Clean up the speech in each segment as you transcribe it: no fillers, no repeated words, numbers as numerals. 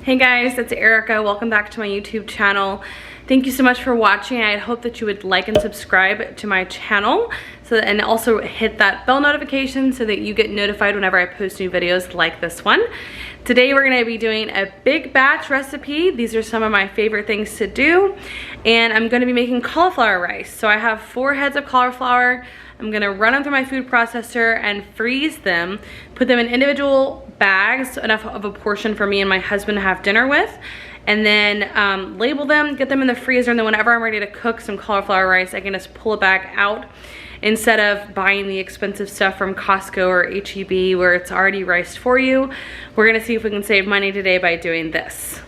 Hey guys, it's Erica. Welcome back to my YouTube channel. Thank you so much for watching. I hope that you would like and subscribe to my channel and also hit that bell notification so that you get notified whenever I post new videos like this one. Today we're going to be doing a big batch recipe. These are some of my favorite things to do, and I'm going to be making cauliflower rice. So I have 4 heads of cauliflower. I'm gonna run them through my food processor and freeze them, put them in individual bags, enough of a portion for me and my husband to have dinner with, and then label them, get them in the freezer, and then whenever I'm ready to cook some cauliflower rice, I can just pull it back out instead of buying the expensive stuff from Costco or H-E-B where it's already riced for you. We're gonna see if we can save money today by doing this.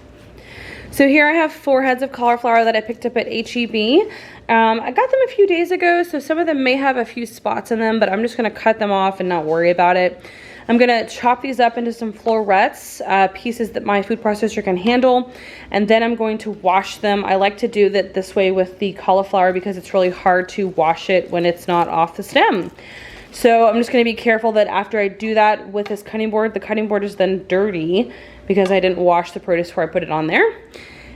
So here I have 4 heads of cauliflower that I picked up at H-E-B. I got them a few days ago, so some of them may have a few spots in them, but I'm just gonna cut them off and not worry about it. I'm gonna chop these up into some florets, pieces that my food processor can handle, and then I'm going to wash them. I like to do that this way with the cauliflower because it's really hard to wash it when it's not off the stem. So I'm just gonna be careful that after I do that with this cutting board, the cutting board is then dirty because I didn't wash the produce before I put it on there.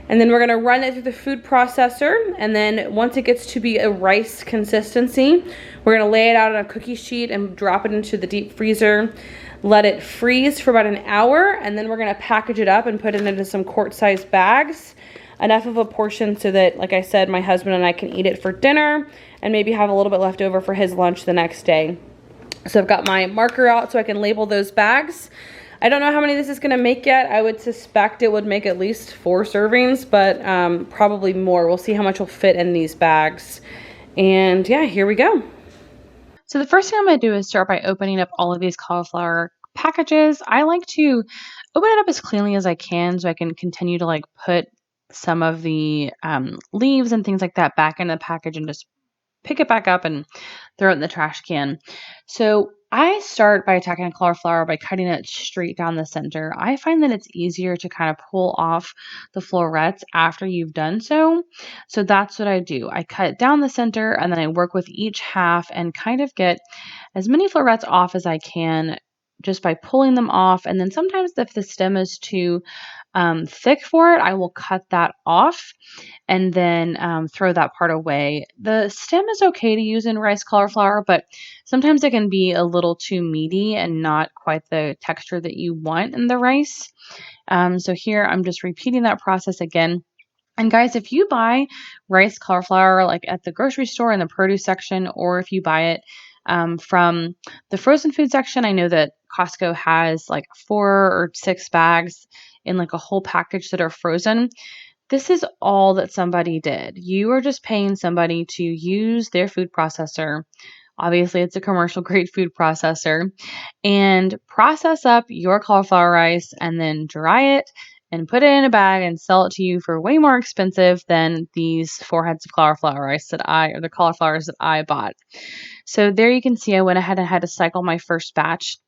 And then we're gonna run it through the food processor, and then once it gets to be a rice consistency, we're gonna lay it out on a cookie sheet and drop it into the deep freezer, let it freeze for about an hour, and then we're gonna package it up and put it into some quart-sized bags, enough of a portion so that, like I said, my husband and I can eat it for dinner and maybe have a little bit left over for his lunch the next day. So I've got my marker out so I can label those bags. I don't know how many this is gonna make yet. I would suspect it would make at least 4 servings, but probably more. We'll see how much will fit in these bags. And yeah, here we go. So the first thing I'm gonna do is start by opening up all of these cauliflower packages. I like to open it up as cleanly as I can so I can continue to put some of the leaves and things like that back in the package and just pick it back up and throw it in the trash can. So I start by attacking a cauliflower by cutting it straight down the center. I find that it's easier to kind of pull off the florets after you've done so. So that's what I do. I cut it down the center and then I work with each half and kind of get as many florets off as I can just by pulling them off. And then sometimes if the stem is too thick for it, I will cut that off and then throw that part away. The stem is okay to use in rice cauliflower, but sometimes it can be a little too meaty and not quite the texture that you want in the rice. So here I'm just repeating that process again. And guys, if you buy rice cauliflower like at the grocery store in the produce section, or if you buy it from the frozen food section, I know that Costco has like 4 or 6 bags in like a whole package that are frozen. This is all that somebody did. You are just paying somebody to use their food processor. Obviously, it's a commercial grade food processor, and process up your cauliflower rice and then dry it and put it in a bag and sell it to you for way more expensive than these 4 heads of cauliflower rice or the cauliflowers that I bought. So there you can see I went ahead and had to cycle my first batch.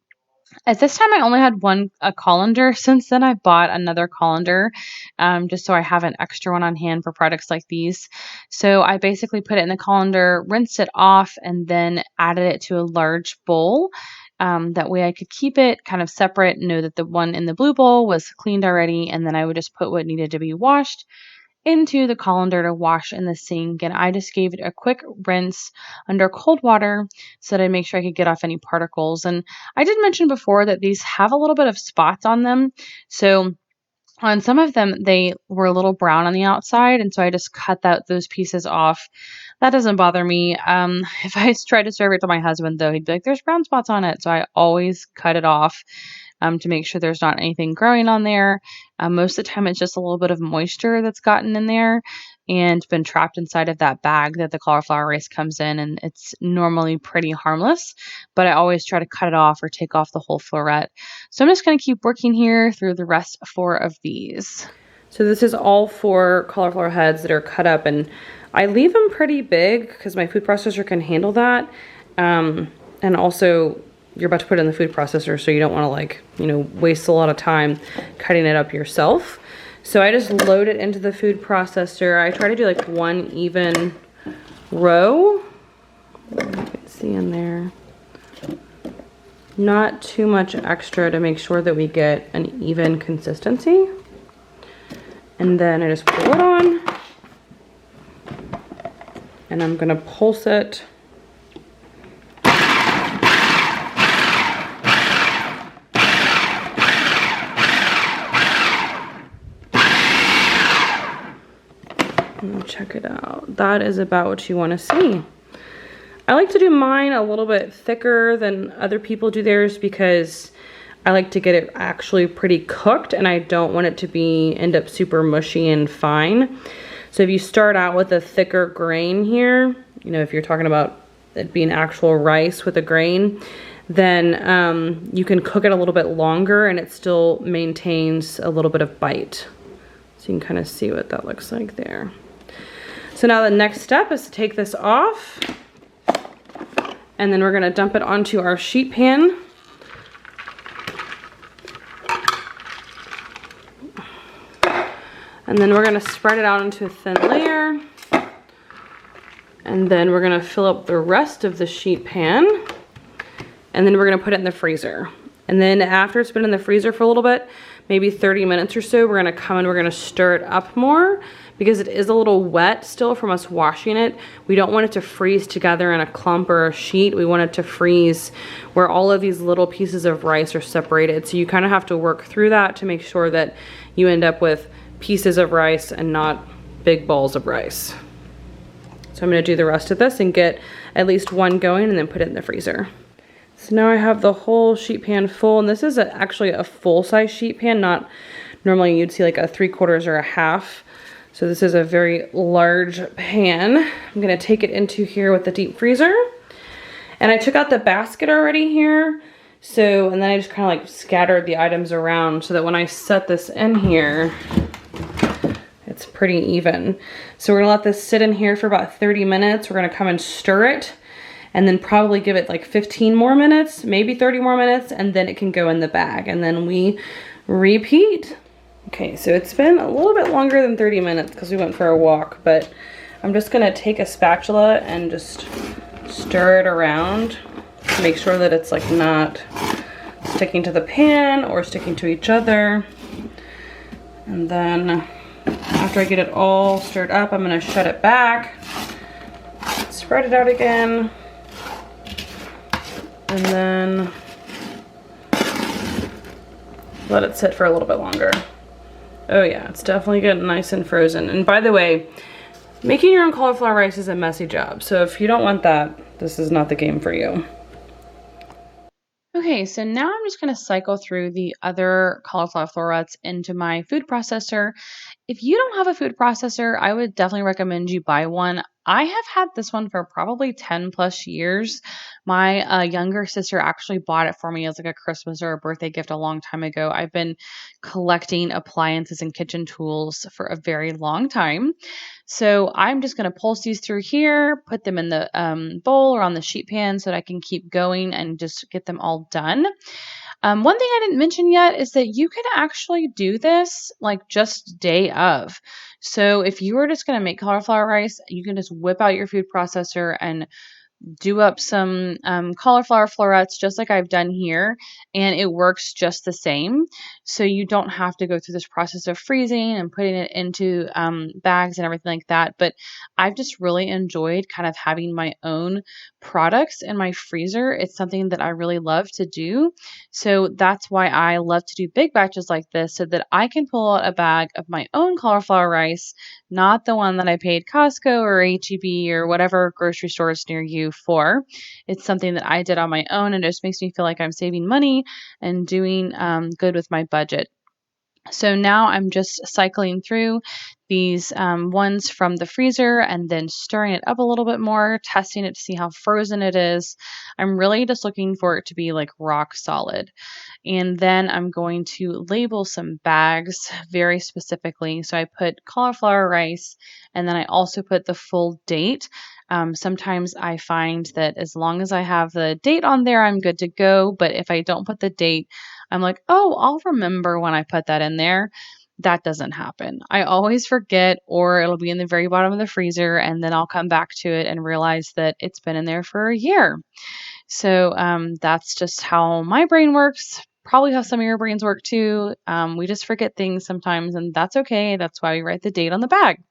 At this time, I only had a colander. Since then, I bought another colander just so I have an extra one on hand for products like these. So I basically put it in the colander, rinsed it off, and then added it to a large bowl. That way I could keep it kind of separate, know that the one in the blue bowl was cleaned already, and then I would just put what needed to be washed into the colander to wash in the sink, and I just gave it a quick rinse under cold water so that I make sure I could get off any particles. And I did mention before that these have a little bit of spots on them, so on some of them they were a little brown on the outside, and so I just cut those pieces off. That doesn't bother me. If I try to serve it to my husband though, he'd be like, there's brown spots on it, so I always cut it off to make sure there's not anything growing on there. Most of the time it's just a little bit of moisture that's gotten in there and been trapped inside of that bag that the cauliflower rice comes in, and it's normally pretty harmless, but I always try to cut it off or take off the whole floret. So I'm just going to keep working here through the rest 4 of these. So this is all 4 cauliflower heads that are cut up, and I leave them pretty big because my food processor can handle that. And also you're about to put it in the food processor, so you don't want to waste a lot of time cutting it up yourself. So I just load it into the food processor. I try to do like 1 even row. You can see in there. Not too much extra to make sure that we get an even consistency. And then I just put the lid on. And I'm gonna pulse it. And check it out. That is about what you want to see. I like to do mine a little bit thicker than other people do theirs because I like to get it actually pretty cooked, and I don't want it to end up super mushy and fine. So if you start out with a thicker grain here, you know, if you're talking about it being actual rice with a grain, then you can cook it a little bit longer and it still maintains a little bit of bite. So you can kind of see what that looks like there. So now the next step is to take this off, and then we're gonna dump it onto our sheet pan. And then we're gonna spread it out into a thin layer. And then we're gonna fill up the rest of the sheet pan. And then we're gonna put it in the freezer. And then after it's been in the freezer for a little bit, maybe 30 minutes or so, we're gonna come and we're gonna stir it up more because it is a little wet still from us washing it. We don't want it to freeze together in a clump or a sheet. We want it to freeze where all of these little pieces of rice are separated. So you kind of have to work through that to make sure that you end up with pieces of rice and not big balls of rice. So I'm gonna do the rest of this and get at least one going and then put it in the freezer. So now I have the whole sheet pan full, and this is actually a full-size sheet pan, not normally you'd see like a 3/4 or a half. So this is a very large pan. I'm gonna take it into here with the deep freezer. And I took out the basket already here. So, and then I just kind of like scattered the items around so that when I set this in here, it's pretty even. So we're gonna let this sit in here for about 30 minutes. We're gonna come and stir it and then probably give it like 15 more minutes, maybe 30 more minutes, and then it can go in the bag. And then we repeat. Okay, so it's been a little bit longer than 30 minutes because we went for a walk, but I'm just gonna take a spatula and just stir it around to make sure that it's like not sticking to the pan or sticking to each other. And then after I get it all stirred up, I'm gonna shut it back, spread it out again, and then let it sit for a little bit longer. Oh yeah, it's definitely getting nice and frozen. And by the way, making your own cauliflower rice is a messy job. So if you don't want that, this is not the game for you. Okay, so now I'm just going to cycle through the other cauliflower florets into my food processor. If you don't have a food processor, I would definitely recommend you buy one. I have had this one for probably 10 plus years. My younger sister actually bought it for me as like a Christmas or a birthday gift a long time ago. I've been collecting appliances and kitchen tools for a very long time. So I'm just going to pulse these through here, put them in the bowl or on the sheet pan so that I can keep going and just get them all done. One thing I didn't mention yet is that you can actually do this like just day of. So if you were just going to make cauliflower rice, you can just whip out your food processor and do up some cauliflower florets just like I've done here, and it works just the same. So you don't have to go through this process of freezing and putting it into bags and everything like that. But I've just really enjoyed kind of having my own products in my freezer. It's something that I really love to do. So that's why I love to do big batches like this so that I can pull out a bag of my own cauliflower rice, not the one that I paid Costco or HEB or whatever grocery stores near you for. It's something that I did on my own, and it just makes me feel like I'm saving money and doing good with my budget. So now I'm just cycling through these ones from the freezer and then stirring it up a little bit more, testing it to see how frozen it is. I'm really just looking for it to be like rock solid. And then I'm going to label some bags very specifically. So I put cauliflower rice, and then I also put the full date. Sometimes I find that as long as I have the date on there, I'm good to go. But if I don't put the date, I'm like, oh, I'll remember when I put that in there. That doesn't happen. I always forget, or it'll be in the very bottom of the freezer, and then I'll come back to it and realize that it's been in there for a year. So that's just how my brain works. probably how some of your brains work too. We just forget things sometimes, and that's okay. That's why we write the date on the bag.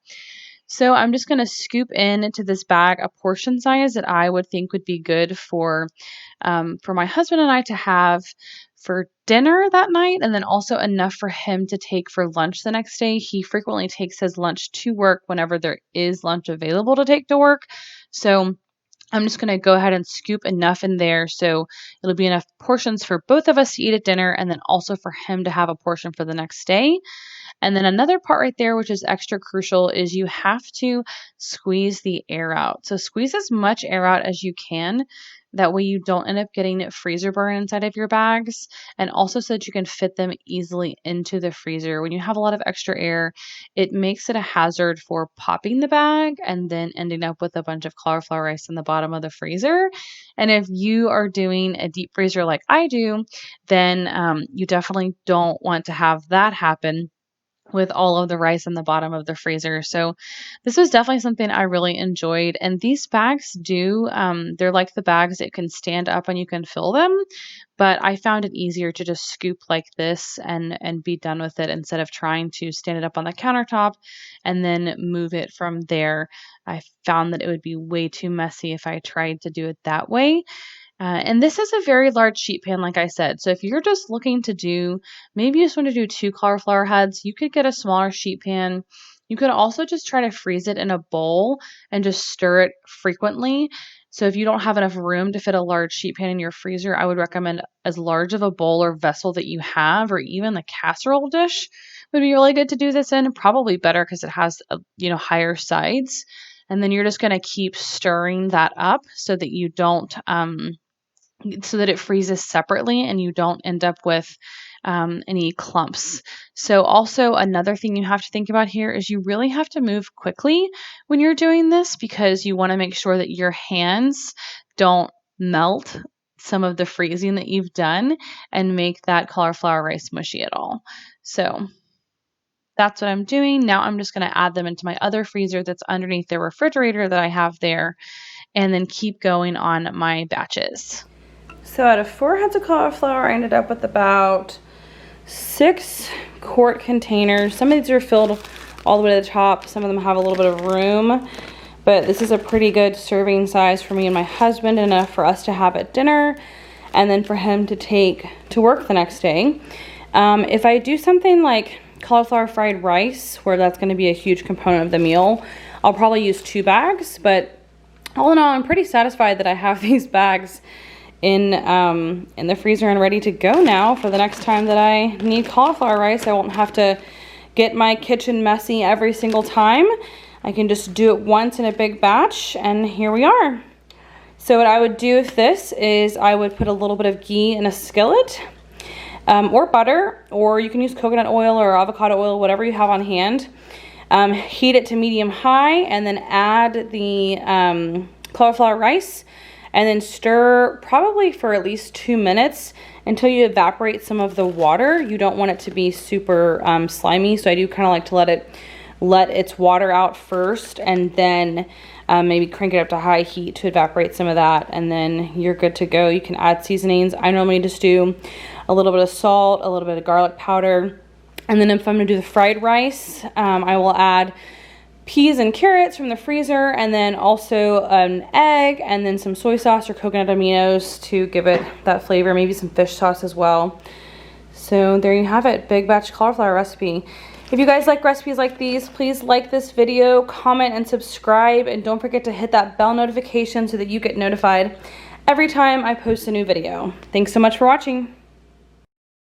So I'm just going to scoop into this bag a portion size that I would think would be good for my husband and I to have for dinner that night, and then also enough for him to take for lunch the next day. He frequently takes his lunch to work whenever there is lunch available to take to work. So I'm just going to go ahead and scoop enough in there so it'll be enough portions for both of us to eat at dinner, and then also for him to have a portion for the next day. And then another part right there, which is extra crucial, is you have to squeeze the air out. So squeeze as much air out as you can. That way you don't end up getting freezer burn inside of your bags, and also so that you can fit them easily into the freezer. When you have a lot of extra air, it makes it a hazard for popping the bag and then ending up with a bunch of cauliflower rice in the bottom of the freezer. And if you are doing a deep freezer like I do, then you definitely don't want to have that happen with all of the rice in the bottom of the freezer. So this was definitely something I really enjoyed. And these bags they're like the bags that can stand up and you can fill them. But I found it easier to just scoop like this and be done with it instead of trying to stand it up on the countertop and then move it from there. I found that it would be way too messy if I tried to do it that way. And this is a very large sheet pan, like I said. So if you're just looking to maybe you just want to do 2 cauliflower heads, you could get a smaller sheet pan. You could also just try to freeze it in a bowl and just stir it frequently. So if you don't have enough room to fit a large sheet pan in your freezer, I would recommend as large of a bowl or vessel that you have, or even the casserole dish would be really good to do this in. Probably better because it has higher sides. And then you're just going to keep stirring that up so that you don't so that it freezes separately and you don't end up with any clumps. So also another thing you have to think about here is you really have to move quickly when you're doing this, because you want to make sure that your hands don't melt some of the freezing that you've done and make that cauliflower rice mushy at all. So that's what I'm doing. Now I'm just going to add them into my other freezer that's underneath the refrigerator that I have there, and then keep going on my batches. So out of 4 heads of cauliflower, I ended up with about 6 quart containers. Some of these are filled all the way to the top. Some of them have a little bit of room, but this is a pretty good serving size for me and my husband, enough for us to have at dinner and then for him to take to work the next day. If I do something like cauliflower fried rice, where that's going to be a huge component of the meal, I'll probably use 2 bags, but all in all, I'm pretty satisfied that I have these bags in the freezer and ready to go now for the next time that I need cauliflower rice. I won't have to get my kitchen messy every single time. I can just do it once in a big batch, and here we are. So what I would do with this is I would put a little bit of ghee in a skillet, or butter, or you can use coconut oil or avocado oil, whatever you have on hand. Heat it to medium high, and then add the cauliflower rice, and then stir probably for at least 2 minutes until you evaporate some of the water. You don't want it to be super slimy, so I do kind of like to let its water out first, and then maybe crank it up to high heat to evaporate some of that, and then you're good to go. You can add seasonings. I normally just do a little bit of salt, a little bit of garlic powder, and then if I'm gonna do the fried rice, I will add peas and carrots from the freezer, and then also an egg, and then some soy sauce or coconut aminos to give it that flavor, maybe some fish sauce as well. So there you have it, big batch cauliflower recipe. If you guys like recipes like these, please like this video, comment, and subscribe, and don't forget to hit that bell notification so that you get notified every time I post a new video. Thanks so much for watching.